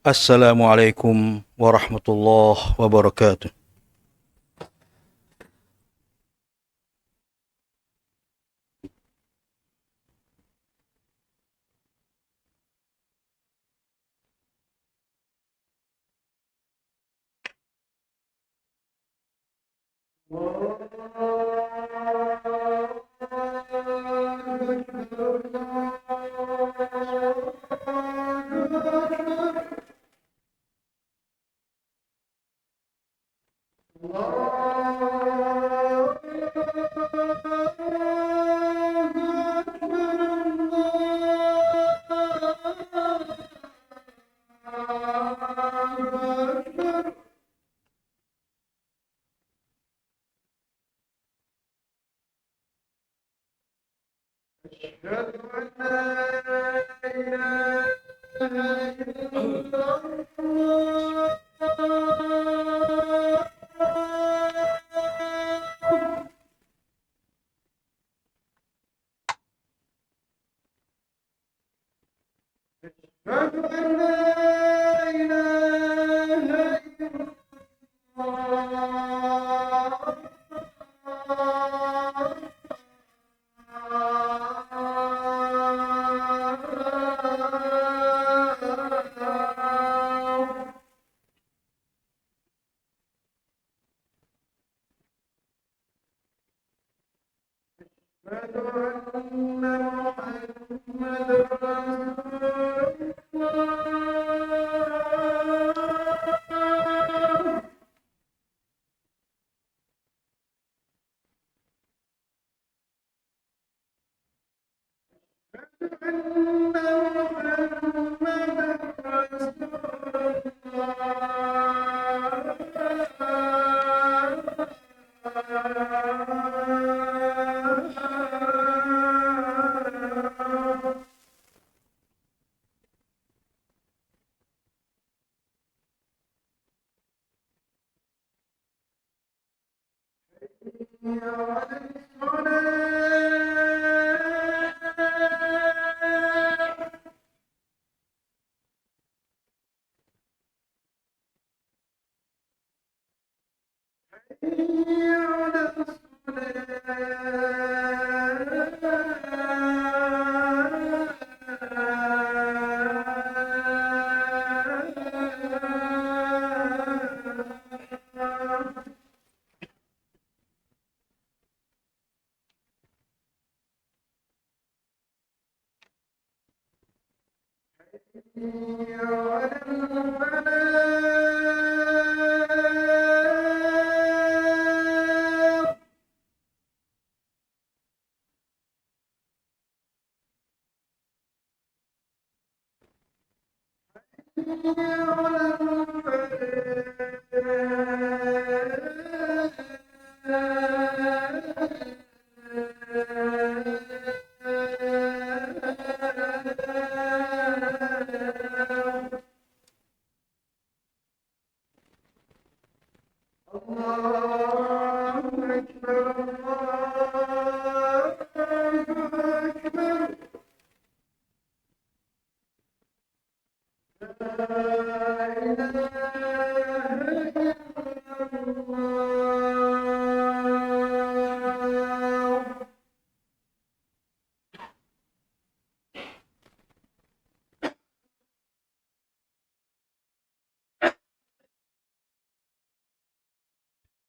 Assalamualaikum warahmatullahi wabarakatuh.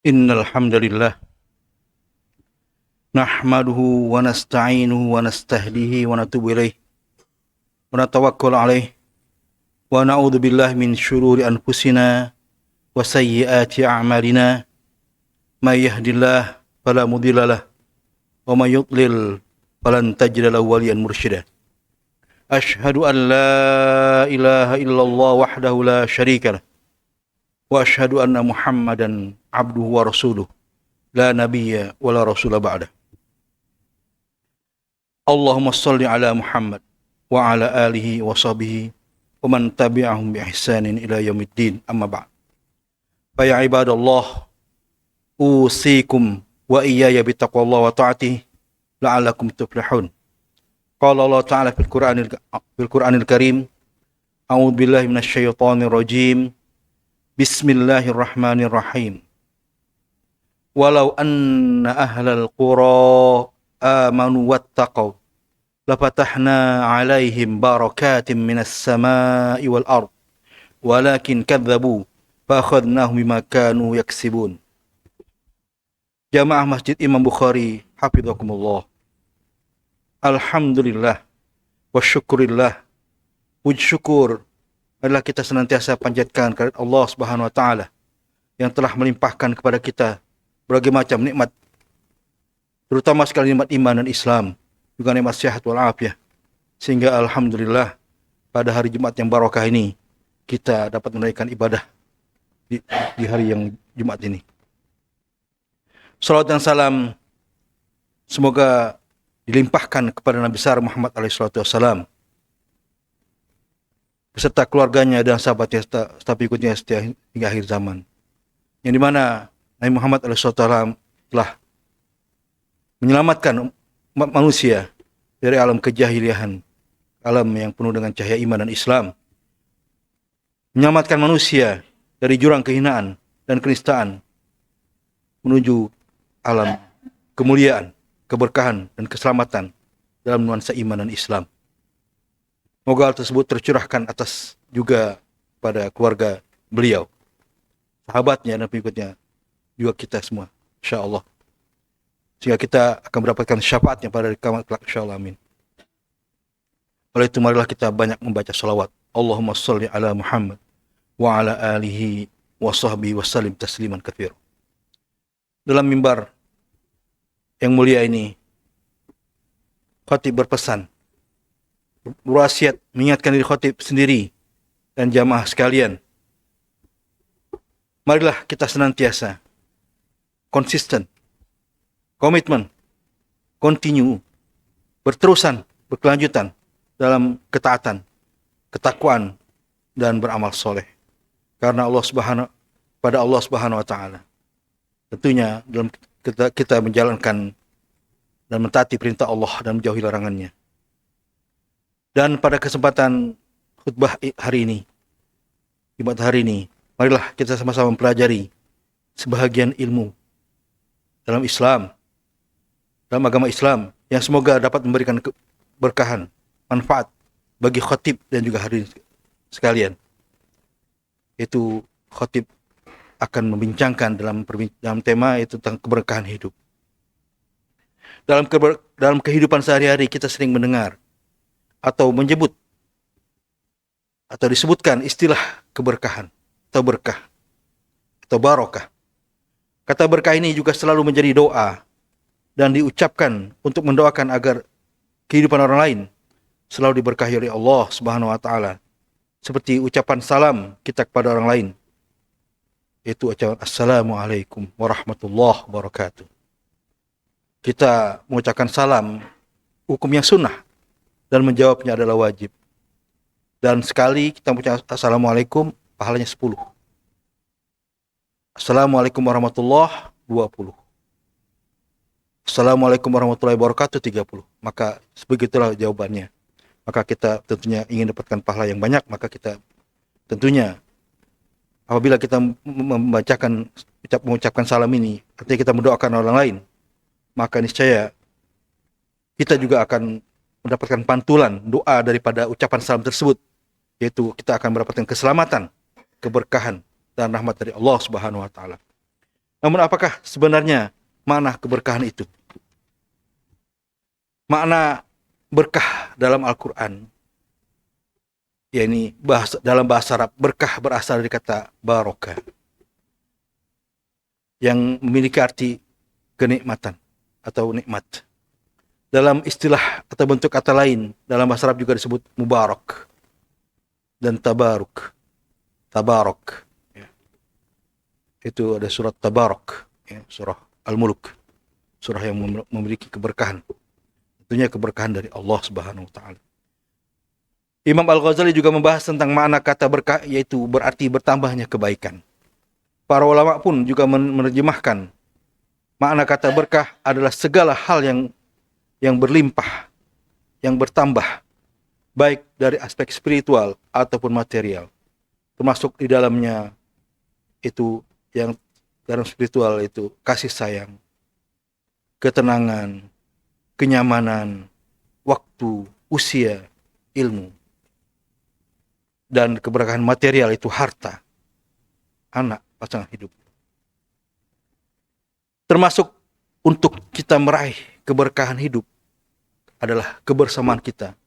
Innal hamdalillah nahmaduhu wa nasta'inuhu wa nastahdihi wa natubu ilaih wa natawakkalu alaih wa na'udzu billahi min syururi anfusina wa sayyiati a'malina may yahdihillahu fala mudhillalah wa may yudlil falan tajida lahu waliyan mursyida. Asyhadu an la ilaha illallah wahdahu la syarika lah wa asyhadu anna Muhammadan abduhu wa rasuluh la nabiyya wa la rasula ba'da. Allahumma salli ala Muhammad wa ala alihi wa sahbihi wa man tabi'ahum bi ihsanin ila yaumiddin, amma ba'd. Fa ya ibadallah, usikum wa iyaya bi taqwallah wa ta'atihi la'allakum tuflihun. Qala Allah ta'ala fil Qur'anil Karim, A'udzu billahi minasyaitonir rajim. Bismillahirrahmanirrahim. Walau anna ahlal qura amanu wattaqaw lafatahna 'alaihim barakatim minas sama'i wal ard. Walakin kadzabu fa akhadnahum bima kanu yaksibun. Jamaah Masjid Imam Bukhari hafizakumullah. Alhamdulillah wa syukurillah. Puji syukur adalah kita senantiasa panjatkan kepada Allah Subhanahu wa taala yang telah melimpahkan kepada kita berbagai macam nikmat, terutama sekali nikmat iman dan Islam, juga nikmat sehat wal afiah. Sehingga alhamdulillah pada hari Jumat yang barokah ini kita dapat menunaikan ibadah di hari yang Jumat ini. Salawat dan salam semoga dilimpahkan kepada Nabi besar Muhammad SAW beserta keluarganya dan sahabatnya serta pengikutnya setia hingga akhir zaman. Yang dimana Nabi Muhammad SAW telah menyelamatkan umat manusia dari alam kejahiliahan, alam yang penuh dengan cahaya iman dan Islam, menyelamatkan manusia dari jurang kehinaan dan kenistaan menuju alam kemuliaan, keberkahan dan keselamatan dalam nuansa iman dan Islam. Semoga hal tersebut tercurahkan atas juga pada keluarga beliau, sahabatnya dan pengikutnya, juga kita semua, insyaAllah. Sehingga kita akan mendapatkan syafaatnya pada hari kiamat kelak, insyaAllah, amin. Oleh itu marilah kita banyak membaca salawat. Allahumma salli ala Muhammad wa ala alihi wa sahbihi wa sallim tasliman katsir. Dalam mimbar yang mulia ini, khatib berpesan, berwasiat mengingatkan diri khatib sendiri dan jamaah sekalian. Marilah kita senantiasa konsisten, komitmen, continue, berterusan, berkelanjutan dalam ketaatan, ketakwaan dan beramal soleh. Karena pada Allah Subhanahu wa taala. Tentunya dalam kita menjalankan dan mentaati perintah Allah dan menjauhi larangannya. Dan pada kesempatan khutbah hari ini, Jumat hari ini, marilah kita sama-sama mempelajari sebahagian ilmu dalam Islam, dalam agama Islam, yang semoga dapat memberikan keberkahan, manfaat bagi khatib dan juga hadirin sekalian. Itu khatib akan membincangkan dalam tema itu tentang keberkahan hidup. Dalam kehidupan sehari-hari kita sering mendengar atau menyebut atau disebutkan istilah keberkahan atau berkah atau barokah. Kata berkah ini juga selalu menjadi doa dan diucapkan untuk mendoakan agar kehidupan orang lain selalu diberkahi oleh Allah Subhanahu wa taala. Seperti ucapan salam kita kepada orang lain, yaitu ucapan Assalamualaikum warahmatullahi wabarakatuh. Kita mengucapkan salam hukumnya sunnah dan menjawabnya adalah wajib. Dan sekali kita mengucapkan Assalamualaikum, pahalanya 10. Assalamualaikum warahmatullahi 20. Assalamualaikum warahmatullahi wabarakatuh 30. Maka sebegitulah jawabannya. Maka kita tentunya ingin dapatkan pahala yang banyak, maka kita tentunya apabila kita mengucapkan salam ini, artinya kita mendoakan orang lain, maka niscaya kita juga akan mendapatkan pantulan doa daripada ucapan salam tersebut, yaitu kita akan mendapatkan keselamatan, keberkahan dan rahmat dari Allah Subhanahu wa taala. Namun apakah sebenarnya makna keberkahan itu? Makna berkah dalam Al-Qur'an, yakni dalam bahasa Arab, berkah berasal dari kata barokah yang memiliki arti kenikmatan atau nikmat. Dalam istilah atau bentuk kata lain dalam bahasa Arab juga disebut mubarak dan tabaruk. Tabarok. Ya. Itu ada surat Tabarak, ya, surah Al-Mulk, surah yang memiliki keberkahan. Tentunya keberkahan dari Allah Subhanahu wa taala. Imam Al-Ghazali juga membahas tentang makna kata berkah, yaitu berarti bertambahnya kebaikan. Para ulama pun juga menerjemahkan makna kata berkah adalah segala hal yang berlimpah, yang bertambah, baik dari aspek spiritual ataupun material. Termasuk di dalamnya itu yang dalam spiritual itu kasih sayang, ketenangan, kenyamanan, waktu, usia, ilmu. Dan keberkahan material itu harta, anak, pasangan hidup. Termasuk untuk kita meraih keberkahan hidup adalah kebersamaan kita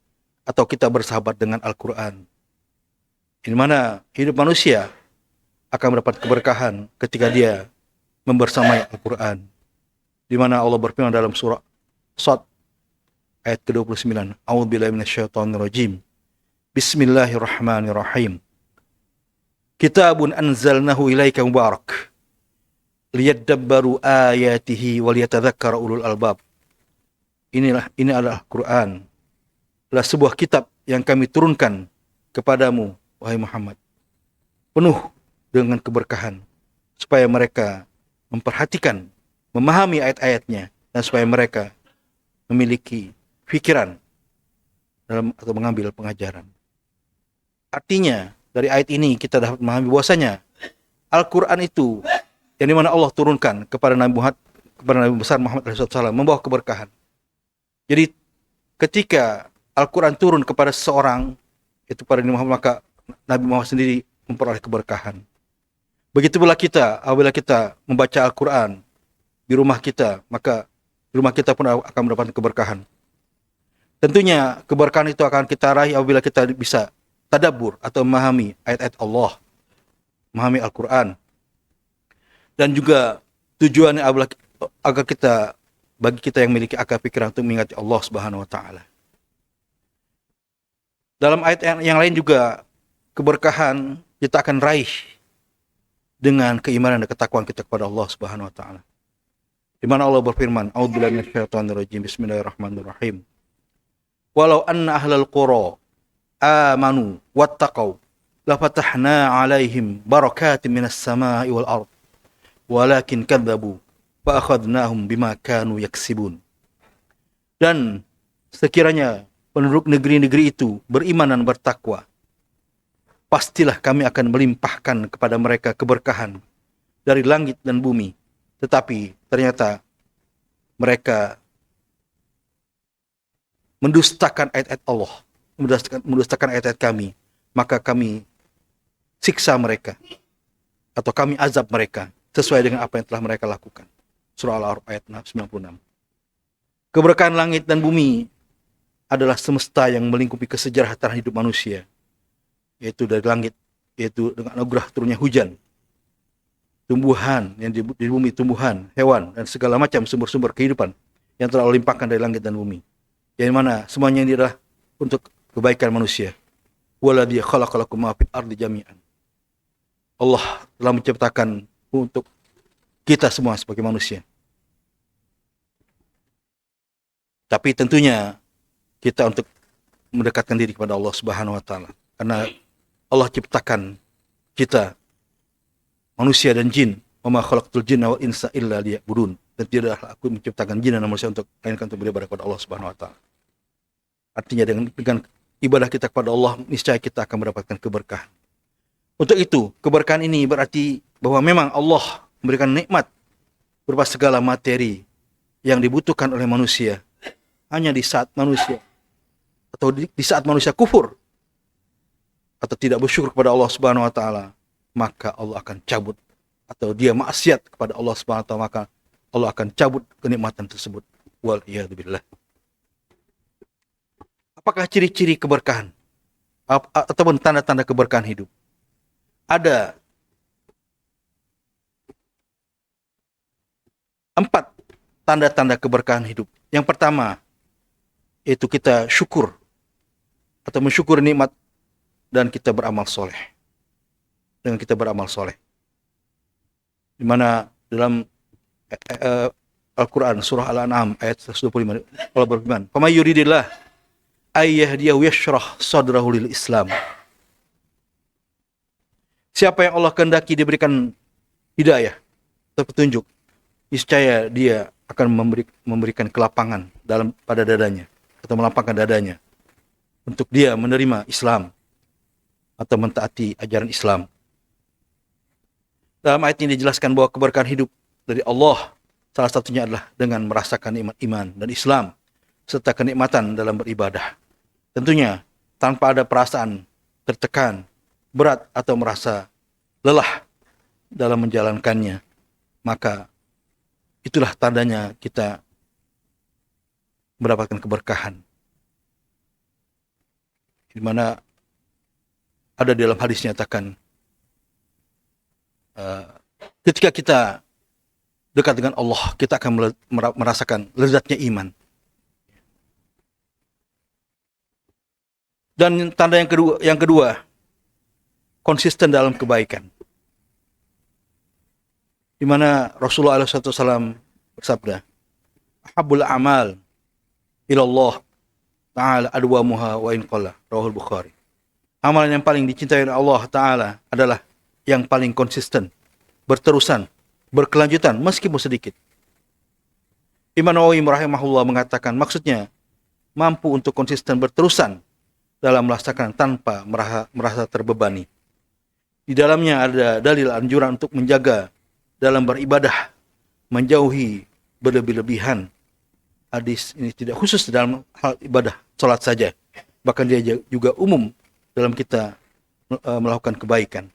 atau kita bersahabat dengan Al-Quran. Di mana hidup manusia akan mendapat keberkahan ketika dia membersamai Al-Quran. Di mana Allah berfirman dalam surah Shad ayat ke-29, A'udzubillahi minasyaitonirrajim. Bismillahirrahmanirrahim. Kitabun anzalnahu ilaika mubarak liyadabbaru ayatihi waliyatadzakkara ulul albab. Ini adalah Quran. Adalah sebuah kitab yang kami turunkan kepadamu, wahai Muhammad, penuh dengan keberkahan, supaya mereka memperhatikan, memahami ayat-ayatnya, dan supaya mereka memiliki pikiran dalam atau mengambil pengajaran. Artinya, dari ayat ini kita dapat memahami bahwasanya Al-Quran itu yang dimana Allah turunkan kepada Nabi besar Muhammad SAW membawa keberkahan. Jadi ketika Al-Quran turun kepada seseorang, itu pada Nabi Muhammad, maka Nabi Muhammad sendiri memperoleh keberkahan. Begitu pula kita, apabila kita membaca Al-Quran di rumah kita, maka di rumah kita pun akan mendapatkan keberkahan. Tentunya keberkahan itu akan kita raih apabila kita bisa tadabbur atau memahami ayat-ayat Allah, memahami Al-Quran. Dan juga tujuannya agar kita, bagi kita yang memiliki akal pikiran untuk mengingati Allah Subhanahu wa taala. Dalam ayat yang lain juga keberkahan kita akan raih dengan keimanan dan ketakwaan kita kepada Allah Subhanahu wa taala. Di mana Allah berfirman, A'udzubillahi minasyaitonirrajim. Bismillahirrahmanirrahim. Walau anna ahlal qura amanu wattaqau lafatahna 'alaihim barakatin minas samaa'i wal ardh walakin kadzabu fa akhadnahum bima kanu yaksibun. Dan sekiranya penduduk negeri-negeri itu beriman dan bertakwa, pastilah kami akan melimpahkan kepada mereka keberkahan dari langit dan bumi. Tetapi ternyata mereka mendustakan ayat-ayat Allah, mendustakan ayat-ayat kami, maka kami siksa mereka atau kami azab mereka sesuai dengan apa yang telah mereka lakukan. Surah Al-A'raf ayat 96. Keberkahan langit dan bumi adalah semesta yang melingkupi kesejahteraan hidup manusia, yaitu dari langit, yaitu dengan anugerah turunnya hujan, tumbuhan yang di bumi, tumbuhan, hewan, dan segala macam sumber-sumber kehidupan yang telah Allah limpahkan dari langit dan bumi, yang mana semuanya ini adalah untuk kebaikan manusia. Waladzi khalaqalakum ma fil ardi jami'an. Allah telah menciptakan untuk kita semua sebagai manusia. Tapi tentunya kita untuk mendekatkan diri kepada Allah Subhanahu wa taala, karena Allah ciptakan kita manusia dan jin, wa ma khalaqtul jinna wal insa illa liya'budun, dan tidaklah aku menciptakan jin dan manusia untuk melainkan untuk beribadah kepada Allah Subhanahu wa taala. Artinya dengan ibadah kita kepada Allah, niscaya kita akan mendapatkan keberkahan. Untuk itu, keberkahan ini berarti bahwa memang Allah memberikan nikmat berupa segala materi yang dibutuhkan oleh manusia hanya di saat manusia atau di saat manusia kufur atau tidak bersyukur kepada Allah Subhanahu wa taala, maka Allah akan cabut, atau dia maksiat kepada Allah Subhanahu wa taala, maka Allah akan cabut kenikmatan tersebut. Wal iyad billah. Apakah ciri-ciri keberkahan ataupun tanda-tanda keberkahan hidup? Ada 4 tanda-tanda keberkahan hidup. Yang pertama, yaitu kita syukur atau mensyukur nikmat dan kita beramal soleh. Dengan kita beramal soleh. Di mana dalam Al-Quran surah Al-An'am ayat 125 Allah berfirman, "Faman yuridillah ayyahdiyahu yashrah sadrahu lil Islam." Siapa yang Allah kehendaki diberikan hidayah atau petunjuk, niscaya dia akan memberikan kelapangan pada dadanya atau melapangkan dadanya untuk dia menerima Islam atau mentaati ajaran Islam. Dalam ayat ini dijelaskan bahwa keberkahan hidup dari Allah salah satunya adalah dengan merasakan nikmat iman dan Islam serta kenikmatan dalam beribadah. Tentunya tanpa ada perasaan tertekan, berat atau merasa lelah dalam menjalankannya, maka itulah tandanya kita mendapatkan keberkahan. Di mana ada di dalam hadis nyatakan, ketika kita dekat dengan Allah, kita akan merasakan lezatnya iman. Dan tanda yang kedua, konsisten dalam kebaikan. Di mana Rasulullah SAW bersabda, "Ahabbul a'mal ila Allah Ta'ala adwamuha wa in qalla." Rawahul Bukhari. Amalan yang paling dicintai oleh Allah Ta'ala adalah yang paling konsisten, berterusan, berkelanjutan meskipun sedikit. Imam Nawawi rahimahullah mengatakan maksudnya mampu untuk konsisten berterusan dalam melaksanakan tanpa merasa terbebani. Di dalamnya ada dalil anjuran untuk menjaga dalam beribadah, menjauhi berlebih-lebihan. Hadis ini tidak khusus dalam hal ibadah, salat saja. Bahkan dia juga umum dalam kita melakukan kebaikan.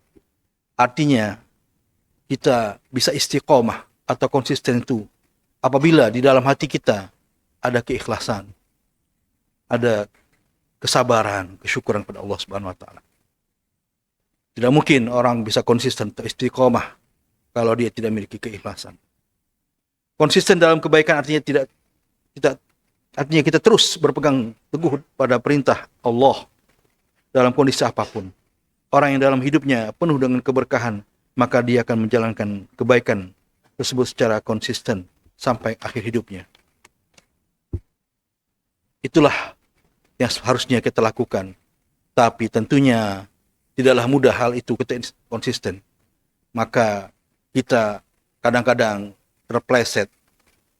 Artinya, kita bisa istiqomah atau konsisten itu apabila di dalam hati kita ada keikhlasan, ada kesabaran, kesyukuran pada Allah Subhanahu wa taala. Tidak mungkin orang bisa konsisten atau istiqomah kalau dia tidak memiliki keikhlasan. Konsisten dalam kebaikan artinya artinya kita terus berpegang teguh pada perintah Allah dalam kondisi apapun. Orang yang dalam hidupnya penuh dengan keberkahan, maka dia akan menjalankan kebaikan tersebut secara konsisten sampai akhir hidupnya. Itulah yang harusnya kita lakukan. Tapi tentunya tidaklah mudah hal itu kita konsisten. Maka kita kadang-kadang terpleset.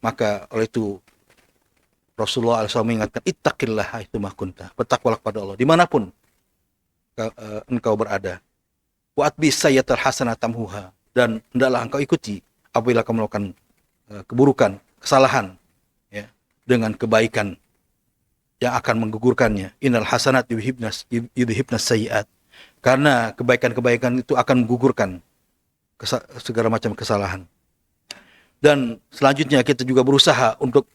Maka oleh itu Rasulullah SAW mengingatkan, ittaqillah haitsu ma kunta. Bertakwalah kepada Allah dimanapun engkau berada. Wa atbis sayyi'atal hasanata tamhuha. Dan hendaklah engkau ikuti apabila kamu melakukan keburukan, kesalahan, ya, dengan kebaikan yang akan menggugurkannya. Innal hasanat yudhibnas sayyi'at. Karena kebaikan-kebaikan itu akan menggugurkan segala macam kesalahan. Dan selanjutnya kita juga berusaha untuk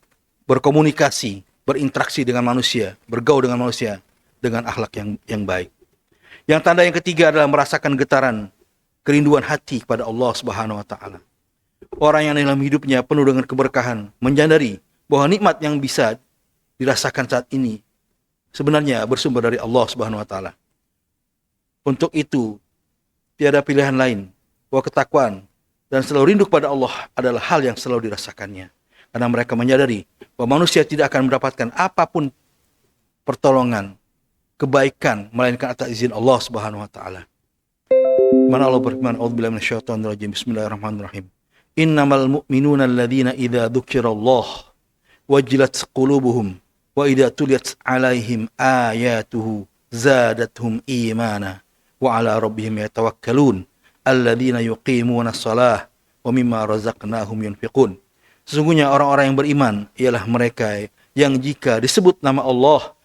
berkomunikasi, berinteraksi dengan manusia, bergaul dengan manusia dengan akhlak yang baik. Yang tanda yang ketiga adalah merasakan getaran kerinduan hati kepada Allah Subhanahu wa taala. Orang yang dalam hidupnya penuh dengan keberkahan menyadari bahwa nikmat yang bisa dirasakan saat ini sebenarnya bersumber dari Allah Subhanahu wa taala. Untuk itu tiada pilihan lain bahwa ketakwaan dan selalu rindu kepada Allah adalah hal yang selalu dirasakannya. Karena mereka menyadari bahwa manusia tidak akan mendapatkan apapun pertolongan, kebaikan melainkan atas izin Allah Subhanahu wa taala. Mana Allah berfirman, "A'udzubillahi minasyaitonir rajim. Bismillahirrahmanirrahim. Innamal mu'minuna alladzina idza dzukirallah wajilat qulubuhum wa idza tuliyat 'alaihim ayatuhu zadatuhum imana wa 'ala rabbihim yatawakkalun alladzina yuqimuna shalah wa mimma razaqnahum yunfiqun." Sesungguhnya orang-orang yang beriman ialah mereka yang jika disebut nama Allah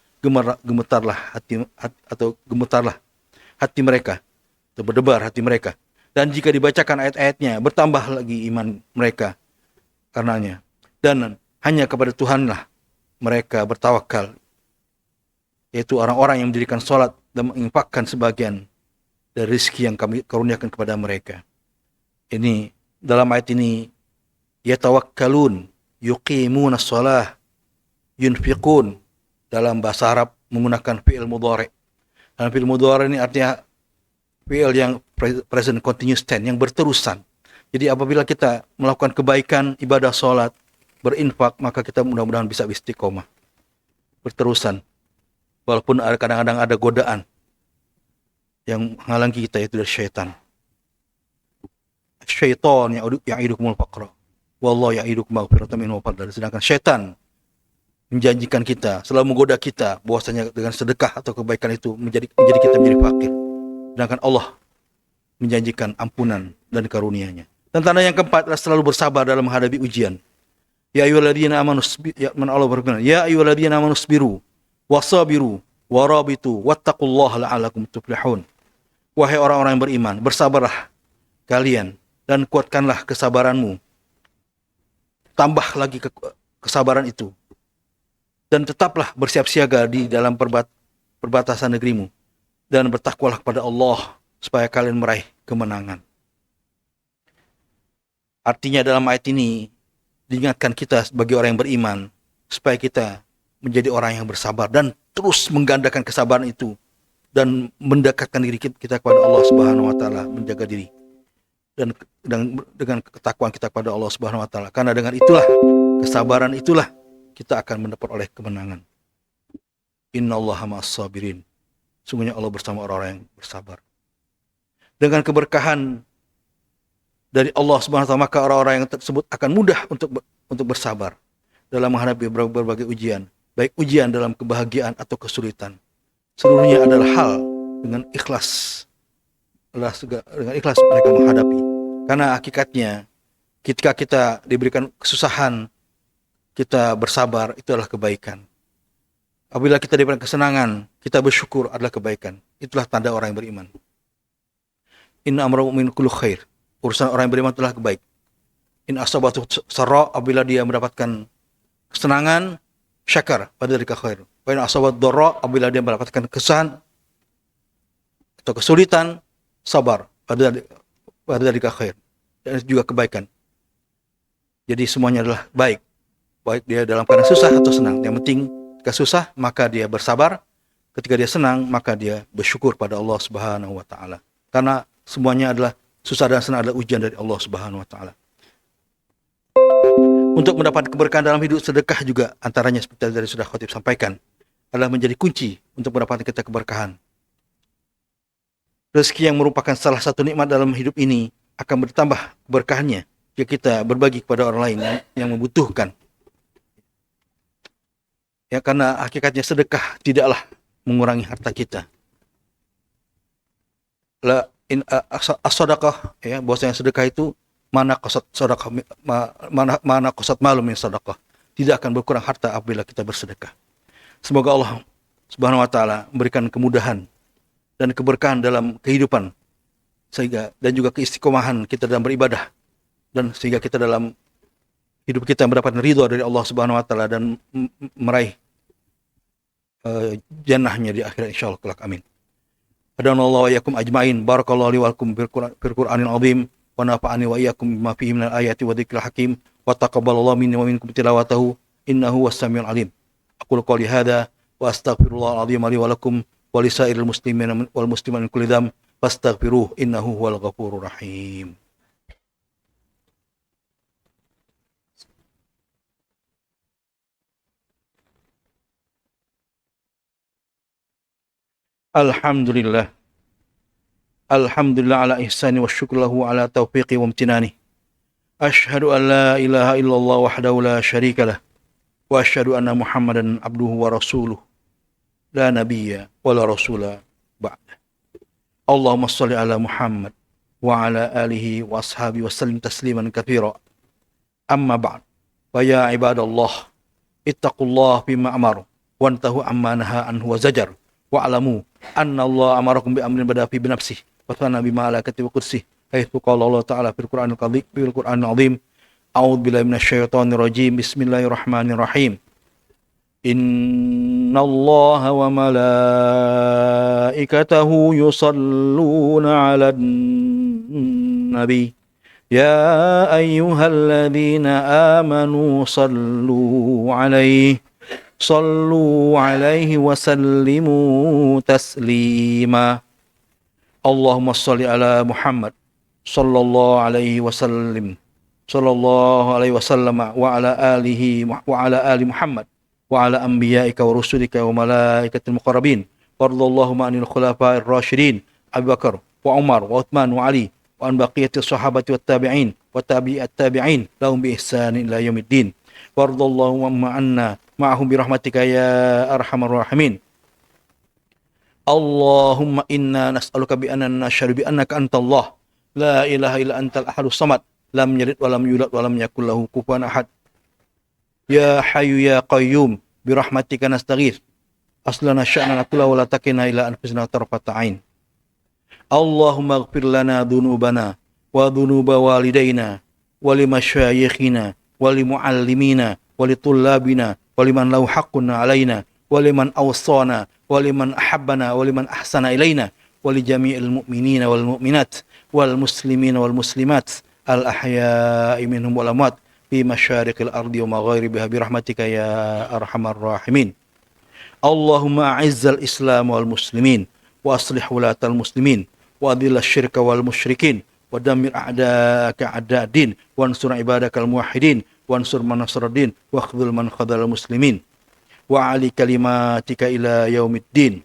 gemetarlah hati mereka, atau berdebar hati mereka. Dan jika dibacakan ayat-ayatnya bertambah lagi iman mereka karenanya. Dan hanya kepada Tuhanlah mereka bertawakal, yaitu orang-orang yang mendirikan sholat dan menginfakkan sebagian dari rezeki yang kami karuniakan kepada mereka. Ini dalam ayat ini, yatawakkalun, yuqimuna shalah, yunfiqun, dalam bahasa Arab menggunakan fi'il mudhari'. Dalam fi'il mudhari' ini artinya fi'il yang present continuous tense, yang berterusan. Jadi apabila kita melakukan kebaikan, ibadah sholat, berinfak, maka kita mudah-mudahan bisa istiqomah, berterusan. Walaupun kadang-kadang ada godaan yang menghalangi kita, yaitu dari syaitan. Syaitan ya'idukumul faqra wallahu ya'idukum maghfiratan minhu wa fadlan. Sedangkan syaitan menjanjikan kita, selalu menggoda kita bahwasanya dengan sedekah atau kebaikan itu menjadi kita menjadi fakir. Sedangkan Allah menjanjikan ampunan dan karunia-Nya. Dan tanda yang keempat adalah selalu bersabar dalam menghadapi ujian. Ya ayyuhalladzina amanu Allah berfirman, ya ayyuhalladzina amanu sabiru wasabiru warabitu wattaqullaha la'allakum tuflihun. Wahai orang-orang yang beriman, bersabarlah kalian dan kuatkanlah kesabaranmu. Tambah lagi kesabaran itu. Dan tetaplah bersiap siaga di dalam perbatasan negerimu. Dan bertakwalah kepada Allah supaya kalian meraih kemenangan. Artinya dalam ayat ini diingatkan kita sebagai orang yang beriman supaya kita menjadi orang yang bersabar dan terus menggandakan kesabaran itu dan mendekatkan diri kita kepada Allah Subhanahu wa taala, menjaga diri dan dengan ketakwaan kita kepada Allah Subhanahu wa taala. Karena dengan itulah, kesabaran itulah kita akan mendapat oleh kemenangan. Innallaha ma'as sabirin. Sungguhnya Allah bersama orang-orang yang bersabar. Dengan keberkahan dari Allah Subhanahu wa taala, maka orang-orang yang tersebut akan mudah untuk bersabar dalam menghadapi berbagai ujian, baik ujian dalam kebahagiaan atau kesulitan. Seluruhnya adalah hal dengan ikhlas. Dengan ikhlas mereka menghadapi. Karena hakikatnya ketika kita diberikan kesusahan, kita bersabar, itu adalah kebaikan. Apabila kita diberikan kesenangan, kita bersyukur, adalah kebaikan. Itulah tanda orang yang beriman. Inna amra mu'min kullu khair. Urusan orang yang beriman itulah kebaik. In asabatu sarra, apabila dia mendapatkan kesenangan, syakar, pada dari khair. Wa in asabat dharra, apabila dia mendapatkan kesusahan atau kesulitan, sabar, pada dari khair. Dan juga kebaikan. Jadi semuanya adalah baik. Baik dia dalam keadaan susah atau senang. Yang penting ketika susah maka dia bersabar. Ketika dia senang maka dia bersyukur pada Allah Subhanahu wa taala. Karena semuanya adalah susah dan senang adalah ujian dari Allah Subhanahu wa taala. Untuk mendapat keberkahan dalam hidup, sedekah juga antaranya seperti dari sudah khotib sampaikan adalah menjadi kunci untuk mendapatkan kita keberkahan. Rezeki yang merupakan salah satu nikmat dalam hidup ini akan bertambah keberkahannya jika kita berbagi kepada orang lain yang membutuhkan. Ya, karena hakikatnya sedekah tidaklah mengurangi harta kita. La in as-sadaqah, ya, bahwasanya sedekah itu mana qasat malum min sadaqah. Tidak akan berkurang harta apabila kita bersedekah. Semoga Allah Subhanahu wa taala memberikan kemudahan dan keberkahan dalam kehidupan sehingga dan juga keistiqomahan kita dalam beribadah dan sehingga kita dalam hidup kita mendapatkan ridha dari Allah Subhanahu wa taala dan meraih jannahnya di akhirat insyaallah kelak. Amin. Hadanallahu wa iyyakum ajmain. Barakallahu li wa lakum bil Qur'anil azim wa nafa'ani wa iyyakum bima fihi minal ayati wa dzikril hakim wa taqabbalallahu minni wa minkum tilawatahu innahu was-sami'ul alim. Aqulu qouli hadza wa astaghfirullahal azim li wa lakum wa lisairil muslimin wal muslimat min kulli dzamb fastaghfiruhu innahu huwal ghafurur rahim. Alhamdulillah. Alhamdulillah ala ihsani wa syukru lahu ala taufiqi wa amtinani. Ashhadu an la ilaha illallah wahdahu la syarika lah. Wa ashhadu anna Muhammadan abduhu wa rasuluh. La nabiyya wa la rasula ba'da. Allahumma salli ala Muhammad wa ala alihi wa ashabi wa sallim tasliman katsira. Amma ba'd. Wa ya ibadallah, ittaqullah bima amar wa antahu amma naha anhu wa zajar. Wa'lamu anna Allah amarakum bi amrin bada fi binafsih wa thana bi malaikati wa qudsih haitsu qala Allah ta'ala fil Qur'anil azim a'udzu billahi minasyaitonir rajim bismillahirrahmanirrahim innallaha wa malaikatahu yusalluna 'alan nabi ya ayyuhalladzina amanu sallu 'alaihi Sallu alaihi wa sallimu taslima. Allahumma salli ala Muhammad sallallahu alaihi wasallam sallallahu alaihi wasallam wa ala alihi wa ala ali Muhammad wa ala anbiya'ika wa rusulika wa malaikatil muqarrabin wardallahu ma'anil khulafa'ir rasyidin Abu Bakar wa Umar wa Uthman wa Ali wa an baqiyatis sahabati wat tabi'in wa tabi'at tabi'in lahum bi ihsan ila yaumiddin Wardallahumma anna ma'ahum birahmatika ya arhamar rahimin. Allahumma inna nas'aluka bi anna nashhadu bi annaka antallah la ilaha illa antal ahadus samad lam yalid wa lam yulad wa lam yakul lahu kufuwan ahad. Ya hayyu ya qayyum bi rahmatika nastaghits aslana sya'nana kullahu wa la takilna ila anfusina tarfata ain. Allahumma ighfir lana dhunubana wa dhunuba walidayna wa limasyayikhina wa limuallimina wa litullabina wa liman lahu haqqun alaina wa liman awsana wa liman ahabbana wa liman ahsana ilaina wa li jami'il mu'minina wal mu'minat wal muslimina wal muslimat al ahya'i minhum wal amwat fi masyariqil ardi wa magharibiha bi rahmatika ya arhamar rahimin. Allahumma a'izzal islam wal muslimin wa aslih wulatal muslimin wa adhil syirka wal musyrikin wa dammir a'da'aka a'da'ad-din wa ansur ibadakal muwahhidin wa ansur man nasaraddin wa khudhul man khadhal muslimin wa ali kalimatika ila yaumiddin.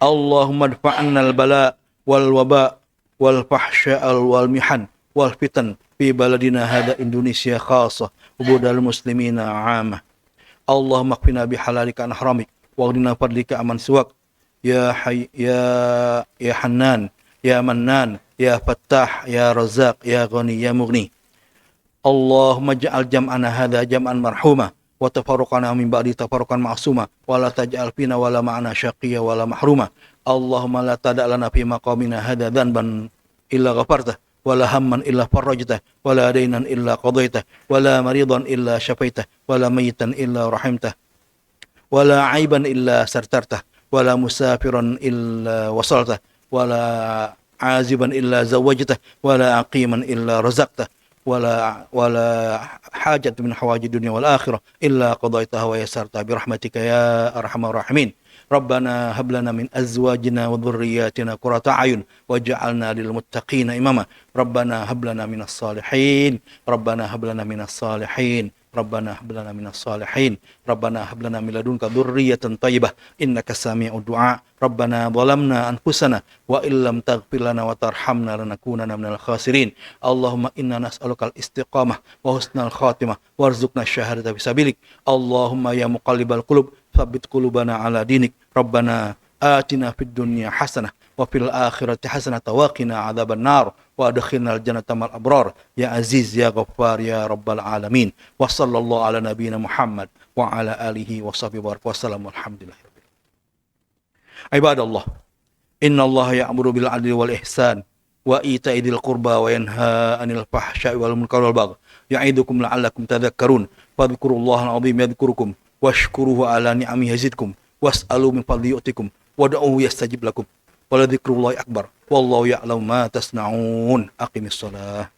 Allahumma adfa'anna al-bala wal waba wal fahsya wal mihan wal fitan fi baladina hadha Indonesia khassa wa budal muslimina 'amah. Allahumma qfina bihalalika an haramik wa aghnina fadlika aman siwak ya hayy ya Hannan ya Mannan ya Fattah ya Razzaq ya Ghani ya Mughni. Allahumma ja'al jam'ana hadha jam'an marhuma wa tafarruqana min ba'di tafarruqan ma'suma wa la taj'al fina wa la ma'ana syaqiyya wa la mahruma. Allahumma la tada' lana fi maqamina hadha dhanban illa ghafartah wa la hamman illa farajtah wa la daynan illa qadaitah wa la maridan illa syafaitah wa la mayitan illa rahimtah wa la aiban illa sartartah wa la musafiran illa wasaltah wa la aziban illa zawajtah wa la aqiman illa razaqtah wala hajat min hawaji dunia wal akhirah illa qadaitaha wa yassartaha bi rahmatika ya arhamar rahimin. Rabbana hab lana min azwajina wa dhurriyyatina qurrata a'yun waj'alna lil muttaqina imama. Rabbana hab lana minas salihin. Rabbana hab lana minas salihin. Rabbana hab lana minas salihin. Rabbana hab lana min ladunka dhurriyyatan thayyibah innaka sami'ud du'a. Rabbana zalamna anfusana wa illam taghfir lana wa tarhamna lanakunanna minal khasirin. Allahumma inna nas'alukal istiqamah wa husnal khatimah warzuqna syahadata fi sabilik. Allahumma ya muqallibal qulub tsabbit qulubana ala dinik. Rabbana atina fid dunya hasanah wa fil akhirati hasanah wa qina adzaban nar wa adkhilnal jannata mal abrar ya aziz ya ghaffar ya rabbal alamin. Wa sallallahu ala nabiyyina Muhammad wa ala alihi wa sahbihi wa sallam. Alhamdulillah. Ibadallah, innallaha ya'muru bil 'adli wal ihsan wa ita'i dzil qurba wa yanha 'anil fahsya'i wal munkari wal baghi ya'idukum la'allakum tadhakkarun. Fadhkurullahal 'azim yadhkurukum washkuruhu 'ala ni'amihi yazidkum was'alu min fadli yu'tikum wad'uhu yastajib lakum wa la dzikrullahi akbar wallahu ya'lamu ma tasna'un. Aqimis shalah.